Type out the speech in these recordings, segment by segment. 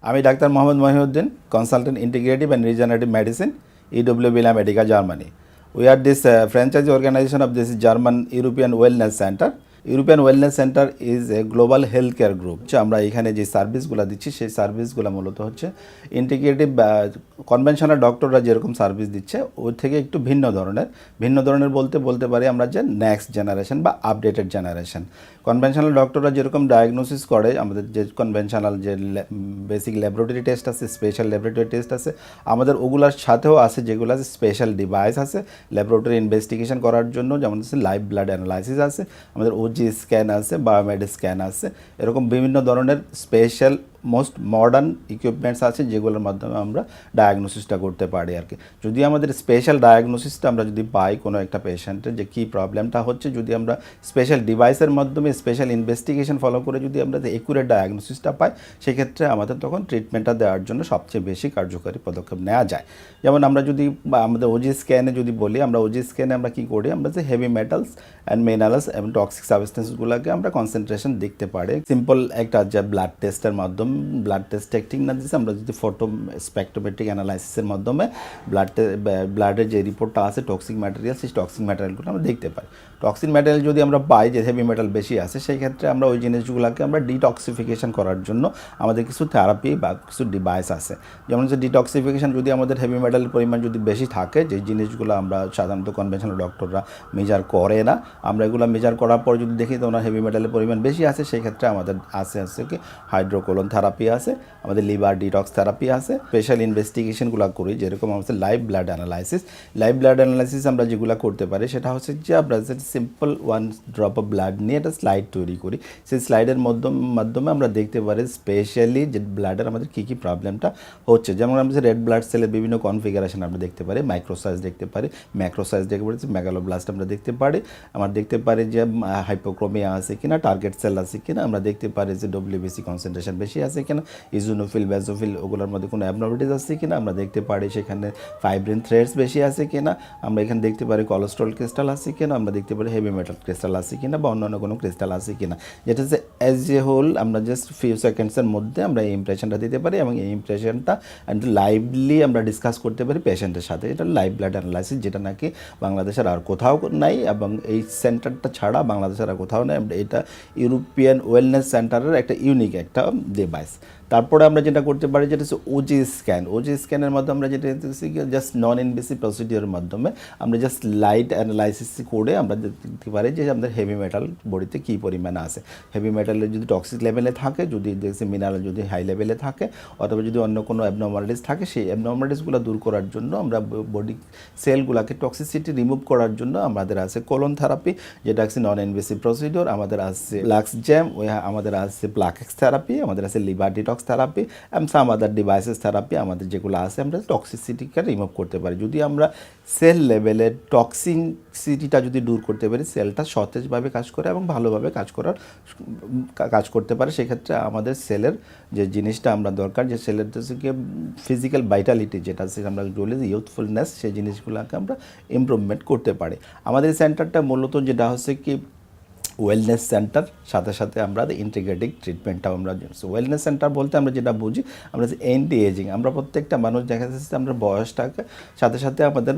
আমি doctor Mohammad Mohiuddin, consultant integrative and regenerative medicine, EW Villa Medica, Germany. We are this franchise organization of this German European Wellness Center. European wellness centre is a global health care group. আমরা এখানে যে সার্ভিসগুলো দিচ্ছি সেই সার্ভিসগুলো মূলত হচ্ছে ইন্টিগ্রেটিভ কনভেনশনাল ডক্টররা যেরকম সার্ভিস দিচ্ছে ওর থেকে একটু ভিন্ন ধরনের বলতে পারি আমরা যে নেক্সট জেনারেশন বা আপডেটেড জেনারেশন। কনভেনশনাল ডক্টররা যেরকম ডায়াগনোসিস করে, আমাদের যে কনভেনশনাল যে বেসিক ল্যাবরেটরি টেস্ট আছে, স্পেশাল ল্যাবরেটরি টেস্ট আছে, আমাদের ওগুলোর সাথেও আছে যেগুলো আছে স্পেশাল ডিভাইস আছে ল্যাবরেটরি ইনভেস্টিগেশন করার জন্য, যেমন হচ্ছে লাইভ ব্লাড অ্যানালাইসিস আছে, আমাদের ওজি স্ক্যান আছে, বায়োমেড স্ক্যান আছে, এরকম বিভিন্ন ধরনের স্পেশাল মোস্ট মডার্ন ইকুইপমেন্টস আছে যেগুলোর মাধ্যমে আমরা ডায়াগনোসিসটা করতে পারি আর কি। যদি আমাদের স্পেশাল ডায়াগনোসিসটা আমরা যদি পাই কোনো একটা পেশেন্টের যে কী প্রবলেমটা হচ্ছে, যদি আমরা স্পেশাল ডিভাইসের মাধ্যমে স্পেশাল ইনভেস্টিগেশন ফলো করে যদি আমরা একুরেট ডায়াগনোসিসটা পাই, সেক্ষেত্রে আমাদের তখন ট্রিটমেন্টটা দেওয়ার জন্য সবচেয়ে বেশি কার্যকরী পদক্ষেপ নেওয়া যায়। যেমন আমরা যদি আমাদের ওজি স্ক্যানে যদি বলি, আমরা ওজি স্ক্যানে আমরা কী করি, আমরা যে হেভি মেটালস অ্যান্ড মিনারেলস এবং টক্সিক সাবস্টেন্সগুলোকে আমরা কনসেন্ট্রেশন দেখতে পারি। সিম্পল একটা যে ব্লাড টেস্টের মাধ্যমে ব্লাড টেস্ট টেকনিক না দিচ্ছে, আমরা যদি ফটো স্পেকট্রোমেট্রিক অ্যানালাইসিসের মাধ্যমে ব্লাডের যে রিপোর্টটা আছে টক্সিক ম্যাটেরিয়াল, সেই টক্সিক ম্যাটেরিয়ালগুলো আমরা দেখতে পাই। টক্সিক ম্যাটেরিয়াল যদি আমরা পাই যে হেভি মেটাল বেশি আছে, সেই ক্ষেত্রে আমরা ওই জিনিসগুলোকে আমরা ডিটক্সিফিকেশন করার জন্য আমাদের কিছু থেরাপি বা কিছু ডিভাইস আছে। যেমন হচ্ছে ডিটক্সিফিকেশন, যদি আমাদের হেভি মেটালের পরিমাণ যদি বেশি থাকে, যে জিনিসগুলো আমরা সাধারণত কনভেনশনাল ডক্টররা মেজার করে না, আমরা এগুলো মেজার করার পর যদি দেখি তো ওনার হেভি মেটালের পরিমাণ বেশি আছে, সেই ক্ষেত্রে আমাদের আছে কি হাইড্রোকোলন থেরাপি আছে, আমাদের লিভার ডিটক্স থেরাপি আছে, স্পেশাল ইনভেস্টিগেশনগুলো করি যেরকম আমাদের লাইভ ব্লাড অ্যানালাইসিস আমরা যেগুলো করতে পারি সেটা হচ্ছে যে আমরা simple one drop of blood নিয়ে একটা স্লাইড তৈরি করি। সেই স্লাইডের মাধ্যমে আমরা দেখতে পারি স্পেশালি যে ব্লাডের আমাদের কী কী প্রবলেমটা হচ্ছে। যেমন আমরা যে রেড ব্লাড সেলের বিভিন্ন কনফিগারেশন আমরা দেখতে পারি, মাইক্রোসাইজ দেখতে পারি, ম্যাক্রোসাইজ দেখতে পারি, মেগালোব্লাস্ট আমরা দেখতে পারি, আমরা দেখতে পারি যে হাইপোক্রোমিয়া আছে কিনা, টার্গেট সেল আছে কিনা, আমরা দেখতে পারি যে ডব্লিউবিসি কনসেন্ট্রেশন বেশি আছে কিনা, ইজোনোফিল বেজোফিল ওগুলোর মধ্যে কোনো অ্যাবনর্মালিটিস আছে কিনা, আমরা দেখতে পারি সেখানে ফাইব্রিন থ্রেডস বেশি আছে কিনা, আমরা এখানে দেখতে পারি কোলেস্ট্রল ক্রিস্টাল আছে কিনা, আমরা দেখতে পারি হেভি মেটাল ক্রিস্টাল আছে কিনা বা অন্যান্য কোনো ক্রিস্টাল আছে কিনা, যেটা হচ্ছে অ্যাজ এ হোল আমরা জাস্ট ফিউ সেকেন্ডসের মধ্যে আমরা এই ইমপ্রেশনটা দিতে পারি এবং এই ইমপ্রেশনটা লাইভলি আমরা ডিসকাস করতে পারি পেশেন্টের সাথে। এটা লাইভ ব্লাড অ্যানালাইসিস, যেটা নাকি বাংলাদেশের আর কোথাও নাই এবং এই সেন্টারটা ছাড়া বাংলাদেশের আর কোথাও নেই। এটা ইউরোপিয়ান ওয়েলনেস সেন্টারের একটা ইউনিক একটা ডিভাইস। তারপরে আমরা যেটা করতে পারি যেটা হচ্ছে ওজি স্ক্যানের মাধ্যমে আমরা যেটা জাস্ট নন ইনভেসিভ প্রসিডিওরের মাধ্যমে আমরা জাস্ট লাইট অ্যানালাইসিস করে আমরা দেখতে পারি যে আমাদের হেভি মেটাল বডিতে কী পরিমাণে আছে। হেভি মেটালের যদি টক্সিক লেভেলে থাকে, যদি দেখছি মিনারেল যদি হাই লেভেলে থাকে, অথবা যদি অন্য কোনো অ্যাবনর্মালিটিস থাকে, সেই অ্যাবনর্মালিটিসগুলো দূর করার জন্য আমরা বডি সেলগুলোকে টক্সিসিটি রিমুভ করার জন্য আমাদের আছে কোলন থেরাপি, যেটা হচ্ছে নন ইনভেসিভ প্রসিডিওর, আমাদের আছে লাক্স জ্যাম, আমাদের আছে প্লাকেক্স থেরাপি, আমাদের আছে লিভার ডিটক্স থেরাপি এবং সাম আদার ডিভাইসেস থেরাপি, আমাদের যেগুলো আছে আমরা টক্সিসিটিকে রিমুভ করতে পারি। যদি আমরা সেল লেভেলে টক্সিসিটিটা যদি দূর করতে পারি, সেলটা সতেজভাবে কাজ করে এবং ভালোভাবে কাজ করতে পারে, সেক্ষেত্রে আমাদের সেলের যে জিনিসটা আমরা দরকার, যে সেলের থেকে ফিজিক্যাল ভাইটালিটি যেটা আছে আমরা বলি ইউথফুলনেস, সেই জিনিসগুলোকে আমরা ইমপ্রুভমেন্ট করতে পারি। আমাদের সেন্টারটা মূলত যেটা হচ্ছে কি ওয়েলনেস সেন্টার, সাথে সাথে আমরা ইন্টিগ্রেটিভ ট্রিটমেন্টটাও আমরা ওয়েলনেস সেন্টার বলতে আমরা যেটা বুঝি, আমরা যে অ্যান্টি এজিং, আমরা প্রত্যেকটা মানুষ দেখা যাচ্ছে আমরা বয়সটাকে সাথে সাথে আমাদের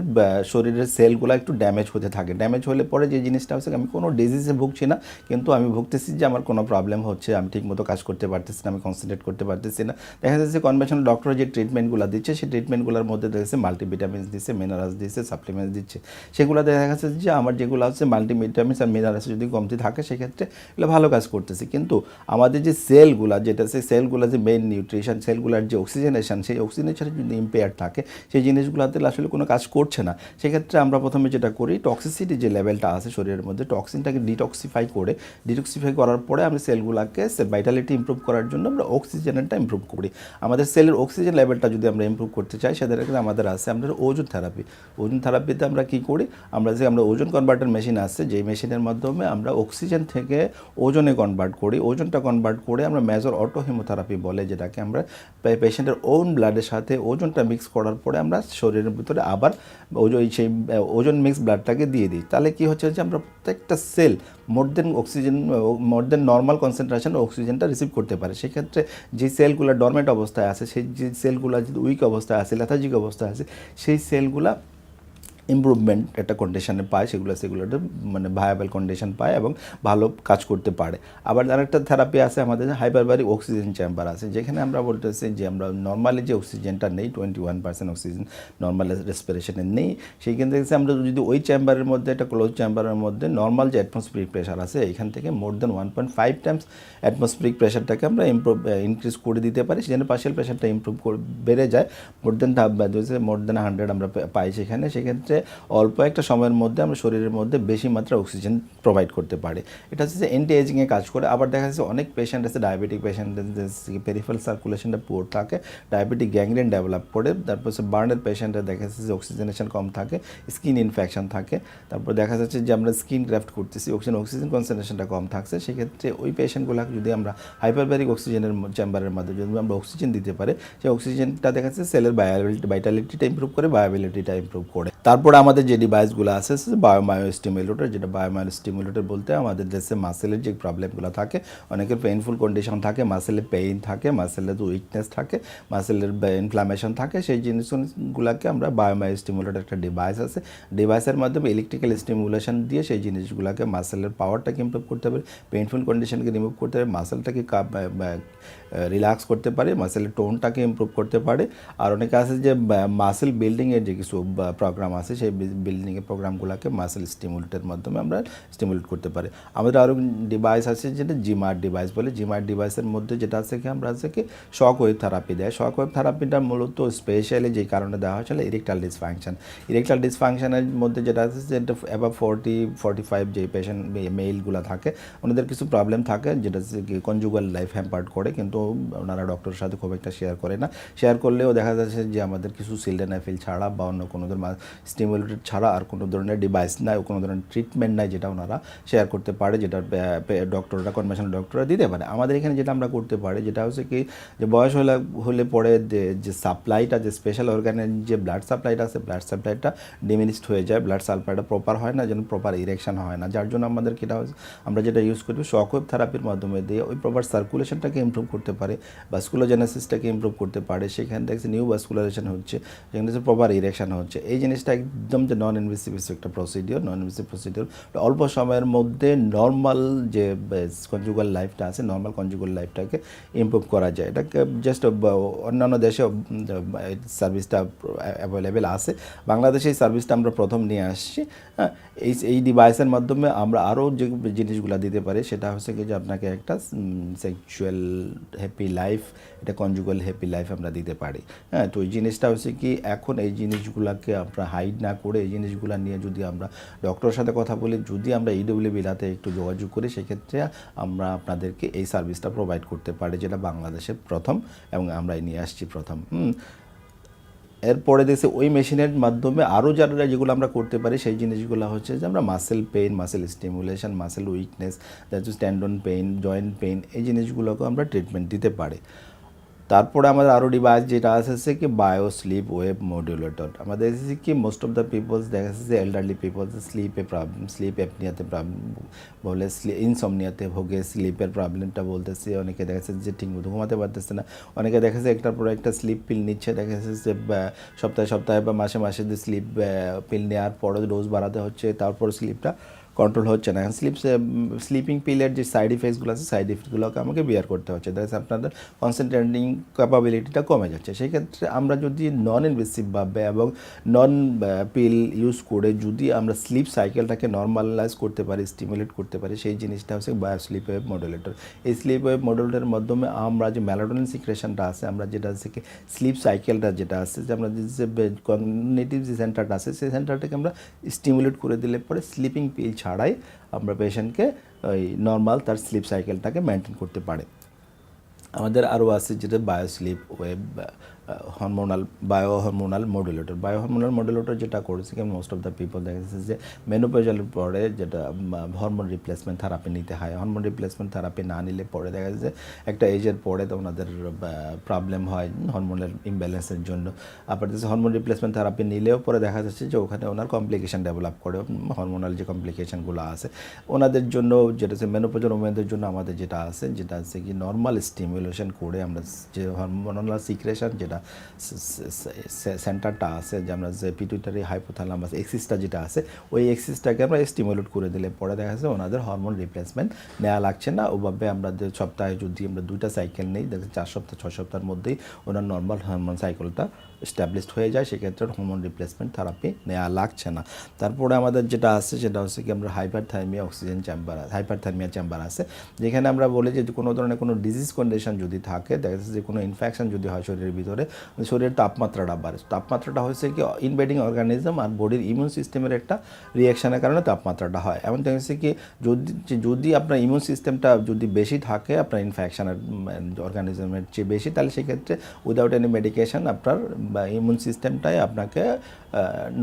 শরীরের সেলগুলো একটু ড্যামেজ হতে থাকে। ড্যামেজ হলে পরে যে জিনিসটা হচ্ছে আমি কোনো ডিজিজে ভুগছি না, কিন্তু আমি ভুগতেছি যে আমার কোনো প্রবলেম হচ্ছে, আমি ঠিকমতো কাজ করতে পারতেছি না, আমি কনসেন্ট্রেট করতে পারতেছি না। দেখা যাচ্ছে কনভেনশনাল ডক্টর যে ট্রিটমেন্টগুলো দিচ্ছে, সেই ট্রিটমেন্টগুলোর মধ্যে দেখা যাচ্ছে মাল্টিভিটামিনস দিচ্ছে, মিনারেলস দিচ্ছে, সাপ্লিমেন্টস দিচ্ছে, সেগুলো দেখা যাচ্ছে যে আমার যেগুলো হচ্ছে মাল্টিভিটামিনস আর মিনারেলস যদি কমতি থাকে সেক্ষেত্রে এগুলো ভালো কাজ করতেছে। কিন্তু আমাদের যে সেলগুলা, যেটা সেই সেলগুলো যে মেইন নিউট্রিশন, সেলগুলার যে অক্সিজেনেশন, সেই অক্সিজেনেশন যদি ইম্পেয়ার থাকে, সেই জিনিসগুলোতে আসলে কোনো কাজ করছে না। সেক্ষেত্রে আমরা প্রথমে যেটা করি, টক্সিসিটি যে লেভেলটা আছে শরীরের মধ্যে, টক্সিনটাকে ডিটক্সিফাই করার পরে আমরা সেলগুলোকে ভাইটালিটি ইমপ্রুভ করার জন্য আমরা অক্সিজেনটা ইমপ্রুভ করি। আমাদের সেলের অক্সিজেন লেভেলটা যদি আমরা ইমপ্রুভ করতে চাই, সেক্ষেত্রে আমাদের আছে আমাদের ওজন থেরাপিতে আমরা কী করি, আমরা ওজন কনভার্টার মেশিন আছে, যেই মেশিনের মাধ্যমে আমরা অক্সিজেন থেকে ওজনে কনভার্ট করি, ওজনটা কনভার্ট করে আমরা মেজর অটো হিমোথেরাপি বলে, যেটাকে আমরা পেশেন্টের ওন ব্লাডের সাথে ওজনটা মিক্স করার পরে আমরা শরীরের ভিতরে আবার সেই ওজন মিক্স ব্লাডটাকে দিয়ে দিই। তাহলে কি হচ্ছে যে আমরা প্রত্যেকটা সেল মোর দেন নর্মাল কনসেন্ট্রেশন অক্সিজেনটা রিসিভ করতে পারে। সেক্ষেত্রে যে সেলগুলো ডরমেন্ট অবস্থায় আছে, সেই যে সেলগুলো যদি উইক অবস্থায় আছে, লেথার্জিক অবস্থায় আছে, সেই সেলগুলা ইমপ্রুভমেন্ট একটা কন্ডিশনে পায়, সেগুলোতে মানে ভায়াবল কন্ডিশন পায় এবং ভালো কাজ করতে পারে। আবার আরেকটা থেরাপি আছে আমাদের, হাইপারবারিক অক্সিজেন চেম্বার আছে, যেখানে আমরা বলতেছি যে আমরা নর্মালি যে অক্সিজেনটা নেই 21% অক্সিজেন নর্মাল রেসপিরেশনে নেই, সেইখান থেকে আমরা যদি ওই চেম্বারের মধ্যে, একটা ক্লোজ চেম্বারের মধ্যে নর্মাল যে অ্যাটমসফিয়ারিক প্রেশার আছে এখান থেকে মোর দেন 1.5 টাইমস অ্যাটমসফিয়ারিক প্রেশারটাকে আমরা ইনক্রিজ করে দিতে পারি, সেখানে পার্শিয়াল প্রেশারটা বেড়ে যায় মোর দেন 100 আমরা পাই সেখানে। সেক্ষেত্রে অল্প একটা সময়ের মধ্যে আমরা শরীরের মধ্যে বেশি মাত্রা অক্সিজেন প্রোভাইড করতে পারি। এটা হচ্ছে যে অ্যান্টি এজিংয়ে কাজ করে। আবার দেখা যাচ্ছে অনেক পেশেন্ট আছে, ডায়াবেটিক পেশেন্ট, পেরিফেরাল সার্কুলেশনটা পুয়ার থাকে, ডায়াবেটিক গ্যাংগ্রিন ডেভেলপ করে, তারপর হচ্ছে বার্নের পেশেন্টের দেখা যাচ্ছে যে অক্সিজেনেশন কম থাকে, স্কিন ইনফেকশন থাকে, তারপর দেখা যাচ্ছে যে আমরা স্কিন গ্রাফট করতেছি, অক্সিজেন কনসেন্ট্রেশনটা কম থাকছে, সেক্ষেত্রে ওই পেশেন্টগুলোকে যদি আমরা হাইপারবারিক অক্সিজেনের চেম্বারের মাধ্যমে যদি আমরা অক্সিজেন দিতে পারি, সেই অক্সিজেনটা দেখা যাচ্ছে সেলের ভাইটালিটিটা ইমপ্রুভ করে, ভায়াবিলিটিটা ইমপ্রুভ করে। তারপরে আমাদের যে ডিভাইসগুলো আছে বায়োমায়ো স্টিমুলেটর, যেটা বায়োমায়ো স্টিমুলেটর বলতে আমাদের দেশে মাসেলের যে প্রবলেমগুলো থাকে, অনেকের পেইনফুল কন্ডিশন থাকে, মাসেলে পেইন থাকে, মাসেলের উইকনেস থাকে, মাসেলের ইনফ্লামেশন থাকে, সেই জিনিসগুলোকে আমরা বায়োমায়ো স্টিমুলেটর একটা ডিভাইস আছে, ডিভাইসের মাধ্যমে ইলেকট্রিক্যাল স্টিমুলেশন দিয়ে সেই জিনিসগুলোকে মাসেলের পাওয়ারটাকে ইমপ্রুভ করতে পারে, পেইনফুল কন্ডিশনকে রিমুভ করতে পারে, মাসেলটাকে রিল্যাক্স করতে পারে, মাসেলের টোনটাকে ইমপ্রুভ করতে পারে। আর অনেকে আছে যে মাসেল বিল্ডিংয়ের যে কিছু প্রোগ্রাম আছে, সেই বিল্ডিংয়ের প্রোগ্রামগুলোকে মাসেল স্টিমুলেটের মাধ্যমে আমরা স্টিমুলেট করতে পারি। আমাদের আরও ডিভাইস আছে যেটা জিমার ডিভাইস বলে, জিমার ডিভাইসের মধ্যে যেটা আছে কি আমরা আছে কি শক ওয়েভ থেরাপি দেয়। শক ওয়েভ থেরাপিটা মূলত স্পেশালি যেই কারণে দেওয়া হয়েছিল ইরেকটাল ডিসফাংশনের মধ্যে যেটা আছে যেটা অ্যাবাভ 40-45 যে পেশেন্ট মেইলগুলো থাকে, ওনাদের কিছু প্রবলেম থাকে যেটা কনজুগাল লাইফ হ্যাম্পার্ড করে, কিন্তু ওনারা ডক্টরের সাথে খুব একটা শেয়ার করে না। শেয়ার করলেও দেখা যাচ্ছে যে আমাদের কিছু সিলডেনাফিল ছাড়া বা অন্য কোনো ধরনের স্টিমুলেটর ছাড়া আর কোনো ধরনের ডিভাইস নাই, কোনো ধরনের ট্রিটমেন্ট নাই যেটা ওনারা শেয়ার করতে পারে, যেটা ডক্টররা কনভেনশনাল ডক্টররা দিতে পারে। আমাদের এখানে যেটা আমরা করতে পারি যেটা হচ্ছে কি যে বয়স হলে পরে যে সাপ্লাইটা, যে স্পেশাল অর্গানের যে ব্লাড সাপ্লাইটা আছে, ব্লাড সাপ্লাইটা ডিমিনিশড হয়ে যায়, ব্লাড সাপ্লাইটা প্রপার হয় না, যেন প্রপার ইরেকশন হয় না, যার জন্য আমাদের যেটা আমরা যেটা ইউজ করি শক ওয়েভ থেরাপির মাধ্যমে দিয়ে ওই প্রপার সার্কুলেশনটাকে ইমপ্রুভ করতে পারে, ভাস্কুলোজেনেসিসটাকে ইমপ্রুভ করতে পারে, সেখানে দেখছি নিউ ভাস্কুলারেশন হচ্ছে, সেখানে প্রপার ইরেকশন হচ্ছে। এই জিনিসটা একদম যে নন ইনভেসিভ একটা প্রসিডিওর, অল্প সময়ের মধ্যে নর্মাল যে কনজুগাল লাইফটা আছে, নর্মাল কনজুগাল লাইফটাকে ইমপ্রুভ করা যায়। এটাকে জাস্ট অন্যান্য দেশে সার্ভিসটা অ্যাভেলেবেল আছে, বাংলাদেশে এই সার্ভিসটা আমরা প্রথম নিয়ে আসছি। এই ডিভাইসের মাধ্যমে আমরা আরও যে জিনিসগুলো দিতে পারি সেটা হচ্ছে কি যে আপনাকে একটা সেক্সুয়াল হ্যাপি লাইফ, এটা কনজুগাল হ্যাপি লাইফ আমরা দিতে পারি। হ্যাঁ, তো এই জিনিসটা হচ্ছে কি এখন এই জিনিসগুলোকে আমরা হাইড না করে এই জিনিসগুলো নিয়ে যদি আমরা ডক্টরের সাথে কথা বলি, যদি আমরা ইডব্লিউবিলাতে একটু যোগাযোগ করি, সেক্ষেত্রে আমরা আপনাদেরকে এই সার্ভিসটা প্রোভাইড করতে পারি, যেটা বাংলাদেশে প্রথম এবং আমরাই নিয়ে আসছি প্রথম। এরপরে দেখছি ওই মেশিনের মাধ্যমে আরও যারা যেগুলো আমরা করতে পারি সেই জিনিসগুলো হচ্ছে যে আমরা muscle pain, muscle stimulation, muscle weakness, that is tendon pain, joint pain, এই জিনিসগুলোকে আমরা ট্রিটমেন্ট দিতে পারি। তারপরে আমাদের আরও ডিভাইস যেটা আছে কি বায়ো স্লিপ ওয়েব মডুলেটর। আমাদের এসেছে কি মোস্ট অফ দ্য পিপলস দেখা যাচ্ছে যে এল্ডারলি পিপলস স্লিপ অ্যাপনিয়াতে বলে, ইনসমনিয়াতে ভোগে, স্লিপের প্রবলেমটা বলতেছে, অনেকে দেখা যাচ্ছে যে ঠিকমতো ঘুমাতে পারতেছে না, অনেকে দেখা যাচ্ছে একটার পর একটা স্লিপ পিল নিচ্ছে, দেখা যাচ্ছে যে সপ্তাহে বা মাসে যে স্লিপ পিল নেওয়ার পরও ডোজ বাড়াতে হচ্ছে, তারপর স্লিপটা কন্ট্রোল হচ্ছে না। স্লিপিং পিলের যে সাইড ইফেক্টসগুলো আছে, সাইড ইফেক্টগুলোকে আমাকে বিয়ার করতে হচ্ছে, দ্যাটস আপনাদের কনসেন্ট্রেটিং ক্যাপাবিলিটিটা কমে যাচ্ছে। সেই ক্ষেত্রে আমরা যদি নন ইনভেসিভভাবে এবং নন পিল ইউজ করে যদি আমরা স্লিপ সাইকেলটাকে নর্মালাইজ করতে পারি, স্টিমুলেট করতে পারি, সেই জিনিসটা হচ্ছে বায়ো স্লিপ ওয়েভ মডুলেটর। এই স্লিপ ওয়েভ মডুলেটরের মাধ্যমে আমরা যে মেলাটোনিন সিক্রেশনটা আছে, আমরা যেটা হচ্ছে কি স্লিপ সাইকেলটা যেটা আছে, যে আমরা যে কগনিটিভ যে সেন্টারটা আছে, সেই সেন্টারটাকে আমরা স্টিমুলেট করে দিলে পরে স্লিপিং পিল ছাড়াই আমরা পেশেন্টকে ওই নর্মাল তার স্লিপ সাইকেলটাকে মেনটেন করতে পারে। আমাদের আরও আছে যেটা বায়োস্লিপ ওয়েব হরমোনাল বায়োহরমোনাল মডুলেটর যেটা করেছে কি মোস্ট অফ দ্য পিপল দেখা যাচ্ছে যে মেনোপজের পরে যেটা হরমোন রিপ্লেসমেন্ট থেরাপি নিতে হয়। হরমোন রিপ্লেসমেন্ট থেরাপি না নিলে পরে দেখা যাচ্ছে একটা এজের পরে তো ওনাদের প্রবলেম হয় হরমোনাল ইমব্যালেন্সের জন্য। আবার হরমোন রিপ্লেসমেন্ট থেরাপি নিলেও পরে দেখা যাচ্ছে যে ওখানে ওনার কমপ্লিকেশন ডেভেলপ করে, হরমোনাল যে কমপ্লিকেশনগুলো আছে ওনাদের জন্য, যেটা হচ্ছে মেনোপজের ওমেনদের জন্য আমাদের যেটা আছে কি নর্মাল স্টিমুলেশন করে আমরা যে হরমোনাল সিক্রেশন যেটা সেন্টারটা আছে যে আমরা যে পিটুইটারি হাইপোথ্যালামাস এক্সিসটা যেটা আছে ওই এক্সিসটাকে আমরা স্টিমুলেট করে দিলে পরে দেখা যাচ্ছে ওনাদের হরমোন রিপ্লেসমেন্ট নেওয়া লাগছে না। ওভাবে আমরা সপ্তাহে যদি আমরা 2টা সাইকেল নিই, দেখা 4 সপ্তাহ 6 সপ্তাহের মধ্যেই ওনার নর্মাল হরমোন সাইকেলটা এস্টাবলিশড হয়ে যায়, সেক্ষেত্রে হরমোন রিপ্লেসমেন্ট থেরাপি নেওয়া লাগছে না। তারপরে আমাদের যেটা আছে সেটা হচ্ছে কি আমরা hyperthermia oxygen chamber, hyperthermia chamber আছে, যেখানে আমরা বলি যে কোনো ধরনের কোনো ডিজিজ কন্ডিশন যদি থাকে, দেখা যাচ্ছে যে কোনো ইনফেকশন যদি হয় শরীরের ভিতরে, শরীরের তাপমাত্রাটা বাড়ে। তাপমাত্রাটা হচ্ছে কি ইনভেডিং অর্গানিজম আর বডির ইমিউন সিস্টেমের একটা রিয়াকশনের কারণে তাপমাত্রাটা হয়। এমন হচ্ছে কি যদি আপনার ইমিউন সিস্টেমটা যদি বেশি থাকে আপনার ইনফেকশনের অর্গানিজমের চেয়ে বেশি, তাহলে সেক্ষেত্রে উইদাউট এনি মেডিকেশন আপনার ইমিউন সিস্টেমটাই আপনাকে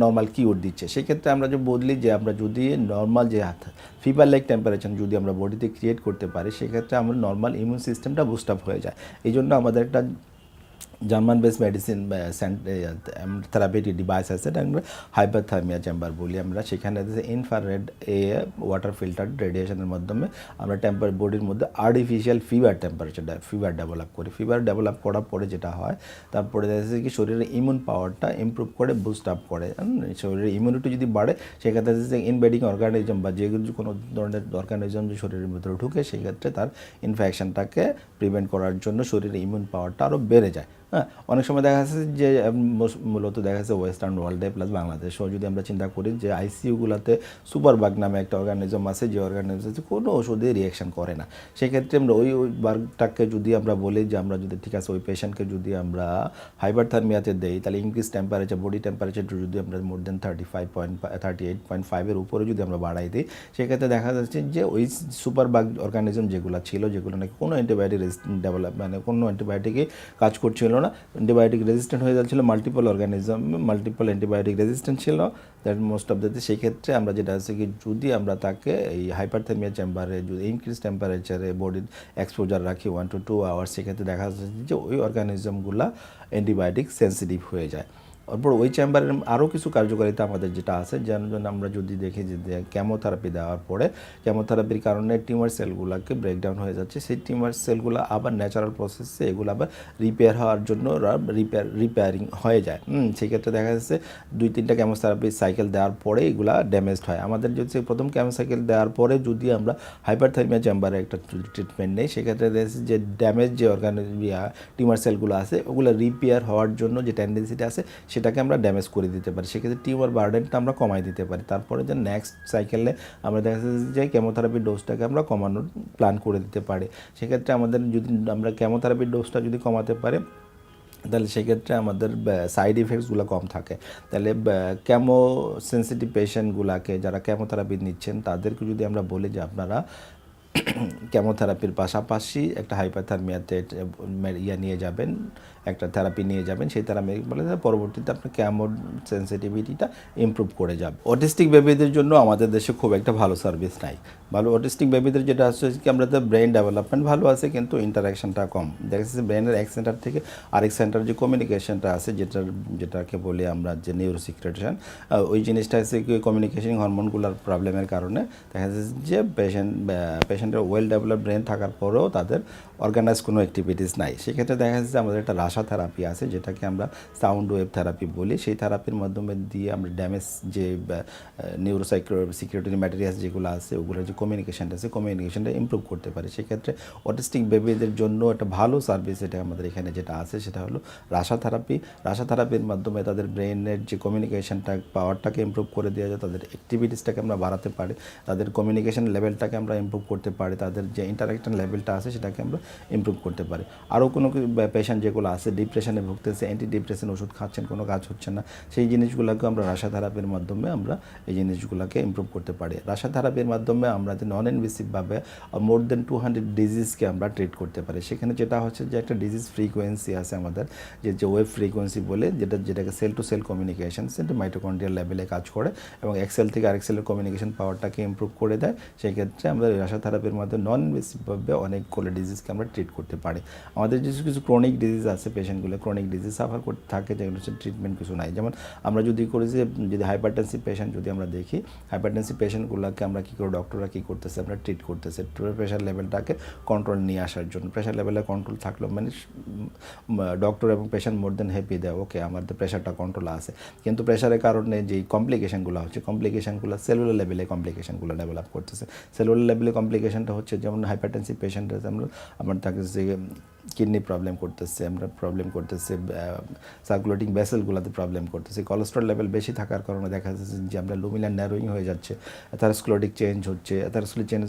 নর্মাল কিউর দিচ্ছে। সেক্ষেত্রে আমরা যে বদলি যে আমরা যদি নর্মাল যে ফিভার লাইক টেম্পারেচার যদি আমরা বডিতে ক্রিয়েট করতে পারি, সেক্ষেত্রে আমার নর্মাল ইমিউন সিস্টেমটা বুস্ট আপ হয়ে যায়। এই জন্য আমাদের একটা German base medicine therapeutic device আছে, এটা আমরা হাইপারথার্মিয়া চেম্বার বলি আমরা। সেখানে ইনফ্রারেড ওয়াটার ফিল্টার্ড রেডিয়েশনের মাধ্যমে আমরা বডির মধ্যে আর্টিফিশিয়াল ফিভার ডেভেলপ করি। ফিভার ডেভেলপ করার পরে যেটা হয় তারপরে দেখা যাচ্ছে কি শরীরের ইমিউন পাওয়ারটা ইমপ্রুভ করে বুস্ট আপ করে। শরীরের ইমিউনিটি যদি বাড়ে সেক্ষেত্রে যে ইনভেডিং অর্গানিজম বা যে কোনো ধরনের অর্গানিজম যে শরীরের ভিতরে ঢুকে সেক্ষেত্রে তার ইনফেকশনটাকে প্রিভেন্ট করার জন্য শরীরের ইমিউন পাওয়ারটা আরও বেড়ে যায়। হ্যাঁ, অনেক সময় দেখা যাচ্ছে যে মূলত দেখা যাচ্ছে ওয়েস্টার্ন ওয়ার্ল্ডে প্লাস বাংলাদেশেও যদি আমরা চিন্তা করি যে আইসিইউগুলোতে সুপারবাগ নামে একটা অর্গানিজম আছে, যে অর্গানিজম কোনো ওষুধে রিয়াকশন করে না। সেক্ষেত্রে আমরা ওই বাগটাকে যদি আমরা বলি যে আমরা যদি ঠিক আছে ওই পেশেন্টকে যদি আমরা হাইপারথার্মিয়াতে দেই, তাহলে ইনক্রিজ টেম্পারেচার বডি টেম্পারেচার যদি আমরা মোর দেন 38.5 উপরে যদি আমরা বাড়াই দিই, সেক্ষেত্রে দেখা যাচ্ছে যে ওই সুপারবাগ অর্গানিজম যেগুলো ছিল, যেগুলো নাকি কোনো অ্যান্টিবায়োটিক ডেভেলপ মানে কোনো অ্যান্টিবায়োটিকই কাজ করছিল না, অ্যান্টিবায়োটিক রেজিস্ট্যান্ট হয়ে যাচ্ছিলো, মাল্টিপল অ্যান্টিবায়োটিক রেজিস্ট্যান্ট ছিল দ্যাট মোস্ট অফ দ্য। সেই ক্ষেত্রে আমরা যেটা আছে কি যদি আমরা তাকে এই হাইপারথার্মিয়া চেম্বারে যদি ইনক্রিজ টেম্পারেচারে বডির এক্সপোজার রাখি 1 to 2 আওয়ার্স, সেক্ষেত্রে দেখা যাচ্ছে যে ওই অর্গানিজমগুলো অ্যান্টিবায়োটিক সেন্সিটিভ হয়ে যায়। তারপর ওই চেম্বারের আরও কিছু কার্যকারিতা আমাদের যেটা আছে, যেন আমরা যদি দেখি যে কেমোথেরাপি দেওয়ার পরে কেমোথেরাপির কারণে টিউমার সেলগুলোকে ব্রেকডাউন হয়ে যাচ্ছে, সেই টিউমার সেলগুলো আবার ন্যাচারাল প্রসেসে এগুলো আবার রিপেয়ার হওয়ার জন্য রিপেয়ারিং হয়ে যায়। সেক্ষেত্রে দেখা যাচ্ছে 2-3টা কেমোথেরাপি সাইকেল দেওয়ার পরে এগুলো ড্যামেজড হয়। আমাদের যদি প্রথম কেমো সাইকেল দেওয়ার পরে যদি আমরা হাইপারথার্মিয়া চেম্বারে একটা ট্রিটমেন্ট নেই, সেক্ষেত্রে দেখা যাচ্ছে যে ড্যামেজ যে টিউমার সেলগুলো আছে ওগুলো রিপেয়ার হওয়ার জন্য যে টেন্ডেন্সিটা আছে সেটাকে আমরা ড্যামেজ করে দিতে পারি, সেক্ষেত্রে টিউমার বার্ডেনটা আমরা কমাই দিতে পারি। তারপরে যে নেক্সট সাইকেলে আমরা দেখা যাচ্ছে যে কেমোথেরাপির ডোজটাকে আমরা কমানোর প্ল্যান করে দিতে পারি। সেক্ষেত্রে আমাদের যদি আমরা কেমোথেরাপির ডোজটা যদি কমাতে পারি, তাহলে সেক্ষেত্রে আমাদের সাইড ইফেক্টসগুলো কম থাকে। তাহলে কেমো সেন্সিটিভ পেশেন্টগুলোকে যারা কেমোথেরাপি নিচ্ছেন তাদেরকে যদি আমরা বলি যে আপনারা কেমোথেরাপির পাশাপাশি একটা হাইপারথার্মিয়াতে নিয়ে যাবেন, একটা থেরাপি নিয়ে যাবেন, সেই থেরাপি বলে পরবর্তীতে আপনার কেমো সেন্সিটিভিটিটা ইমপ্রুভ করে যাবে। অটিস্টিক বেবিদের জন্য আমাদের দেশে খুব একটা ভালো সার্ভিস নাই। ভালো অটিস্টিক বেবিদের যেটা হচ্ছে কি আমরা তো ব্রেন ডেভেলপমেন্ট ভালো আছে কিন্তু ইন্টারাকশনটা কম। দেখা যাচ্ছে ব্রেনের এক সেন্টার থেকে আরেক সেন্টার যে কমিউনিকেশনটা আছে যেটাকে বলি আমরা যে নিউরোসিক্রেশন, ওই জিনিসটা হচ্ছে কি কমিউনিকেশন হরমোনগুলোর প্রবলেমের কারণে দেখা যাচ্ছে যে পেশেন্টের ওয়েল ডেভেলপ ব্রেন থাকার পরেও তাদের অর্গানাইজ কোনো অ্যাক্টিভিটিস নাই। সেক্ষেত্রে দেখা যাচ্ছে আমাদের একটা রাশা থেরাপি আছে যেটাকে আমরা সাউন্ড ওয়েভ থেরাপি বলি। সেই থেরাপির মাধ্যমে দিয়ে আমরা ড্যামেজ যে সিকিউরিটি ম্যাটেরিয়ালস যেগুলো আছে ওগুলোর যে কমিউনিকেশনটা আছে কমিউনিকেশনটা ইমপ্রুভ করতে পারি। সেক্ষেত্রে অটিস্টিক বেবিদের জন্য একটা ভালো সার্ভিস এটা আমাদের এখানে যেটা আছে সেটা হলো রাশা থেরাপি। রাশা থেরাপির মাধ্যমে তাদের ব্রেনের যে কমিউনিকেশনটা পাওয়ারটাকে ইমপ্রুভ করে দেওয়া যায়, তাদের অ্যাক্টিভিটিসটাকে আমরা বাড়াতে পারি, তাদের কমিউনিকেশন লেভেলটাকে আমরা ইমপ্রুভ করতে করতে পারি, তাদের যে ইন্টারেকশন লেভেলটা আছে সেটাকে আমরা ইমপ্রুভ করতে পারি। আরও কোনো পেশেন্ট যেগুলো আছে ডিপ্রেশনে ভুগতেছে, অ্যান্টি ডিপ্রেশন ওষুধ খাচ্ছেন, কোনো কাজ হচ্ছে না, সেই জিনিসগুলোকে আমরা রাসা থেরাপির মাধ্যমে আমরা এই জিনিসগুলোকে ইমপ্রুভ করতে পারি। রাসা থেরাপির মাধ্যমে আমরা যে নন ইনভেসিভভাবে মোর দেন 200 ডিজিজকে আমরা ট্রিট করতে পারি। সেখানে যেটা হচ্ছে যে একটা ডিজিজ ফ্রিকোয়েন্সি আছে আমাদের, যে ওয়েভ ফ্রিকোয়েন্সি বলে, যেটাকে সেল টু সেল কমিউনিকেশন, সেটা মাইটোকন্ড্রিয়াল লেভেলে কাজ করে এবং এক সেল থেকে আরেক সেলের কমিউনিকেশন পাওয়ারটাকে ইমপ্রুভ করে দেয়। সেই ক্ষেত্রে আমরা রাসা থেরাপির মাধ্যমে নন ইনভেসিভভাবে অনেকগুলো ডিজিজকে আমরা ট্রিট করতে পারি। আমাদের কিছু কিছু ক্রনিক ডিজিজ আছে, পেশেন্টগুলো ক্রনিক ডিজিজ সাফার করতে থাকে, যেগুলো হচ্ছে ট্রিটমেন্ট কিছু নাই। যেমন আমরা যদি করি যে যদি হাইপারটেনসিভ পেশেন্ট যদি আমরা দেখি, হাইপারটেনসিভ পেশেন্টগুলোকে আমরা কী করে, ডক্টররা কী করতেছে, আমরা ট্রিট করতেছে প্রেশার লেভেলটাকে কন্ট্রোল নিয়ে আসার জন্য। প্রেশার লেভেলে কন্ট্রোল থাকলো মানে ডক্টর এবং পেশেন্ট মোর দেন হ্যাপি দেয়, ওকে আমাদের প্রেশারটা কন্ট্রোল আছে। কিন্তু প্রেশারের কারণে যেই কমপ্লিকেশনগুলো হচ্ছে, কমপ্লিকেশনগুলো সেলুলার লেভেলে কমপ্লিকেশনগুলো ডেভেলাপ করতেছে। সেলুলার লেভেলে কমপ্লিকেশনটা হচ্ছে যেমন হাইপারটেনসিভ পেশেন্টের আমরা তাকে যে কিডনি প্রবলেম করতেছে, আমরা প্রবলেম করতেছে সার্কুলেটিং ভেসেলগুলোতে প্রবলেম করতেছে। কোলেস্ট্রল লেভেল বেশি থাকার কারণে দেখা যাচ্ছে যে আমরা লুমিনার ন্যারোয়িং হয়ে যাচ্ছে, অ্যাথারোস্ক্লেরোটিক চেঞ্জ হচ্ছে, অ্যাথারোস্ক্লেরোটিক চেঞ্জ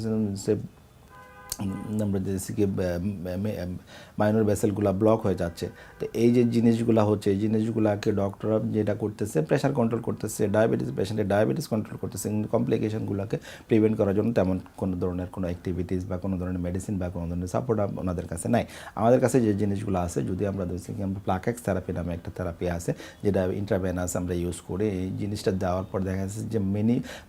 আমরা যে কি মাইনর ভেসেলগুলো ব্লক হয়ে যাচ্ছে। তো এই যে জিনিসগুলো হচ্ছে, এই জিনিসগুলোকে ডক্টররা যেটা করতেছে প্রেশার কন্ট্রোল করতেছে, ডায়াবেটিস পেশেন্টের ডায়াবেটিস কন্ট্রোল করতেছে, কমপ্লিকেশনগুলোকে প্রিভেন্ট করার জন্য তেমন কোনো ধরনের কোনো অ্যাক্টিভিটিস বা কোনো ধরনের মেডিসিন বা কোনো ধরনের সাপোর্ট ওনাদের কাছে নাই। আমাদের কাছে যে জিনিসগুলো আছে, যদি আমরা দেখছি কি আমরা প্লাকেক্স থেরাপি নামে একটা থেরাপি আছে যেটা ইন্ট্রাভেনাস আমরা ইউজ করি, এই জিনিসটা দেওয়ার পর দেখা যাচ্ছে যে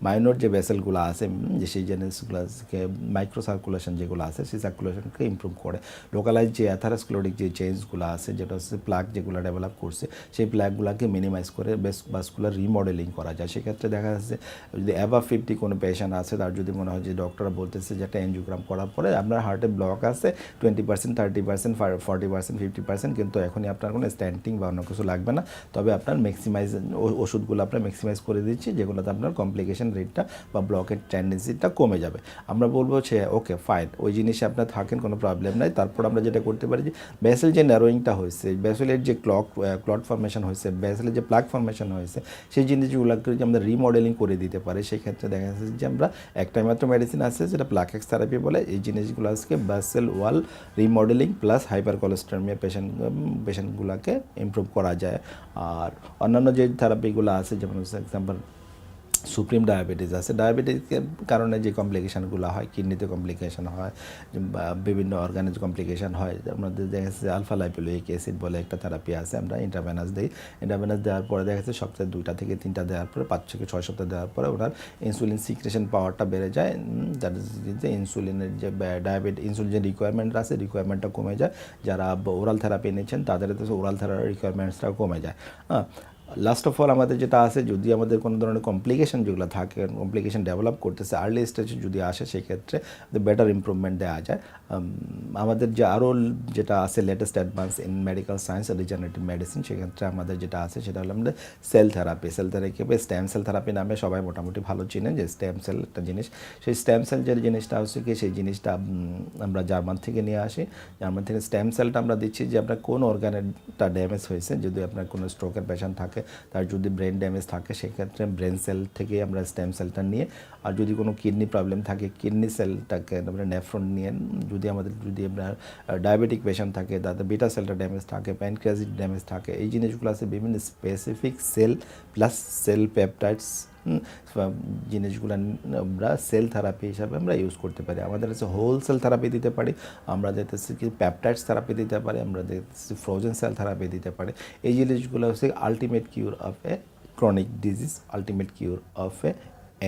মাইনর যে ভেসেলগুলো আছে, যে সেই জিনিসগুলোকে মাইক্রো সার্কুলেশন যেগুলো আছে সেই সার্কুলেশনকে ইমপ্রুভ করে। লোকালাইজ যে অ্যাথারোস্ক্লেরোটিক যে চেঞ্জগুলো আছে, যেটা হচ্ছে প্লাক যেগুলো ডেভেলপ করছে, সেই প্লাকগুলোকে মিনিমাইজ করে ভাস্কুলার রিমডেলিং করা যায়। সেক্ষেত্রে দেখা যাচ্ছে যদি অ্যাবাভ 50 কোনো পেশেন্ট আছে, তার যদি মনে হয় যে ডক্টররা বলতেছে যে একটা এনজিওগ্রাম করার পরে আপনার হার্টে ব্লক আছে 20%, 30%, 40%, 50%, কিন্তু এখনই আপনার কোনো স্ট্যান্টিং বা অন্য কিছু লাগবে না, তবে আপনার ম্যাক্সিমাইজ ওষুধগুলো আপনার ম্যাক্সিমাইজ করে দিচ্ছি, যেগুলোতে আপনার কমপ্লিকেশন রেটটা বা ব্লকের টেন্ডেন্সিটা কমে যাবে। আমরা বলবো যে ওকে ফাইন, ওই জিনিসে আপনার থাকেন, কোনো প্রবলেম নাই। তারপর আমরা যেটা করতে পারি যে ব্যাসেল যে ন্যারোয়িংটা হয়েছে, ব্যাসেলের যে ক্লট ফর্মেশন হয়েছে, ব্যাসেলের যে প্লাক ফর্মেশন হয়েছে, সেই জিনিসগুলোকে যদি আমরা রিমডেলিং করে দিতে পারি, সেই ক্ষেত্রে দেখা যাচ্ছে যে আমরা একটাই মাত্র মেডিসিন আছে যেটা প্লাকেক্স থেরাপি বলে, এই জিনিসগুলো আজকে ব্যাসেল ওয়াল রিমডেলিং প্লাস হাইপার কোলেস্টেরমিয়া পেশেন্টগুলোকে ইমপ্রুভ করা যায়। আর অন্যান্য যে থেরাপিগুলো আছে, যেমন হচ্ছে এক্সাম্পল সুপ্রিম ডায়াবেটিস আছে, ডায়াবেটিসের কারণে যে কমপ্লিকেশানগুলো হয়, কিডনিতে কমপ্লিকেশান হয় বা বিভিন্ন অর্গানে কমপ্লিকেশান হয়, আমাদের দেখা যাচ্ছে আলফা লাইপোলিক অ্যাসিড বলে একটা থেরাপি আছে, আমরা ইন্ট্রাভেনাস দিই। ইন্ট্রাভেনাস দেওয়ার পরে দেখা যাচ্ছে সপ্তাহে 2 থেকে 3 দেওয়ার পরে 5 থেকে 6 সপ্তাহ দেওয়ার পরে ওনার ইনসুলিন সিক্রেশন পাওয়ারটা বেড়ে যায়, দ্যাট ইজ যে ইনসুলিনের যে ইনসুলিন যে রিকোয়ারমেন্ট আছে, রিকোয়ারমেন্টটা কমে যায়। যারা ওরাল থেরাপি নিচ্ছেন তাদের তো ওরাল থেরাপির রিকোয়ারমেন্টসটাও কমে যায়। লাস্ট অফ অল আমাদের যেটা আছে, যদি আমাদের কোনো ধরনের কমপ্লিকেশন যেগুলো থাকে, কমপ্লিকেশন ডেভেলপ করতেছে, আর্লি স্টেজে যদি আসে, সেক্ষেত্রে বেটার ইমপ্রুভমেন্ট দেওয়া যায়। আমাদের যে আরও যেটা আছে latest advance in medical science regenerative medicine, সেক্ষেত্রে আমাদের যেটা আছে সেটা হলো আমাদের সেল থেরাপি বা স্টেম সেল থেরাপি নামে সবাই মোটামুটি ভালো চিনেন, যে স্টেম সেল একটা জিনিস। সেই স্টেম সেল যে জিনিসটা হচ্ছে কি, সেই জিনিসটা আমরা জার্মান থেকে নিয়ে আসি। জার্মান থেকে স্টেম সেলটা আমরা দিচ্ছি যে আপনার কোন অর্গানেরটা ড্যামেজ হয়েছে, যদি আপনার কোনো স্ট্রোকের পেশেন্ট থাকে, তার যদি ব্রেন ড্যামেজ থাকে, সেক্ষেত্রে ব্রেন সেল থেকে আমরা স্টেম সেলটা নিয়ে, আর যদি কোনো কিডনি প্রবলেম থাকে কিডনি সেলটাকে আমরা নেফ্রন নিয়ে, যদি আপনার ডায়াবেটিক পেশেন্ট থাকে, তাদের বিটা সেলটা ড্যামেজ থাকে, প্যানক্রিয়াসিড ড্যামেজ থাকে, এই জিনিসগুলো আছে বিভিন্ন specific cell plus cell peptides জিনিসগুলো আমরা সেল থেরাপি হিসাবে আমরা ইউজ করতে পারি। আমাদের কাছে হোল সেল থেরাপি দিতে পারি, আমরা দেখতেছি কি পেপটাইডস থেরাপি দিতে পারি, আমরা দেখতেছি ফ্রোজেন সেল থেরাপি দিতে পারি। এই জিনিসগুলো হচ্ছে ultimate cure of a chronic disease, ultimate cure of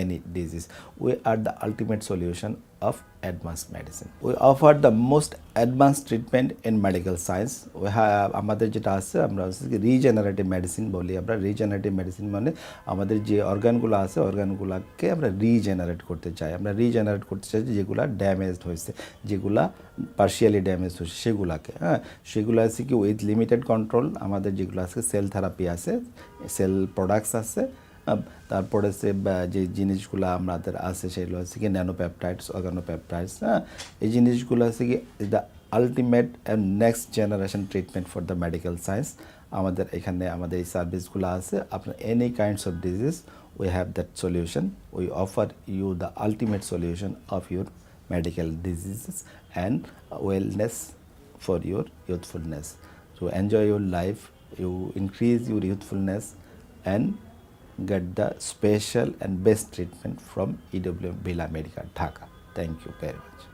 any disease. We are the ultimate solution of advanced medicine. We offer the most advanced treatment in medical science. We have আমাদের যেটা আছে, আমরা হচ্ছে রিজেনারেটিভ মেডিসিন বলি। আমরা regenerative medicine মানে আমাদের যে অর্গানগুলো আছে, অর্গানগুলোকে আমরা রিজেনারেট করতে চাই। আমরা রিজেনারেট করতে চাই যেগুলা ড্যামেজড হয়েছে, যেগুলা পার্শিয়ালি ড্যামেজ হয়েছে, সেগুলাকে সেগুলো আছে কি উইথ লিমিটেড কন্ট্রোল। আমাদের যেগুলো আছে সেল থেরাপি আছে, সেল প্রোডাক্টস আছে, তারপরে যে জিনিসগুলো আমাদের আছে সেগুলো হচ্ছে কি ন্যানোপেপটাইডস, অর্গানোপেপটাইডস। এই জিনিসগুলো হচ্ছে কি the ultimate and next generation treatment for the medical science. আমাদের এখানে আমাদের এই সার্ভিসগুলো আছে। আপনার any kinds of disease, we have that solution. We offer you the ultimate solution of your medical diseases and wellness for your youthfulness. So enjoy your life, you increase your youthfulness and get the special and best treatment from EWM Bela Medica Dhaka. Thank you very much.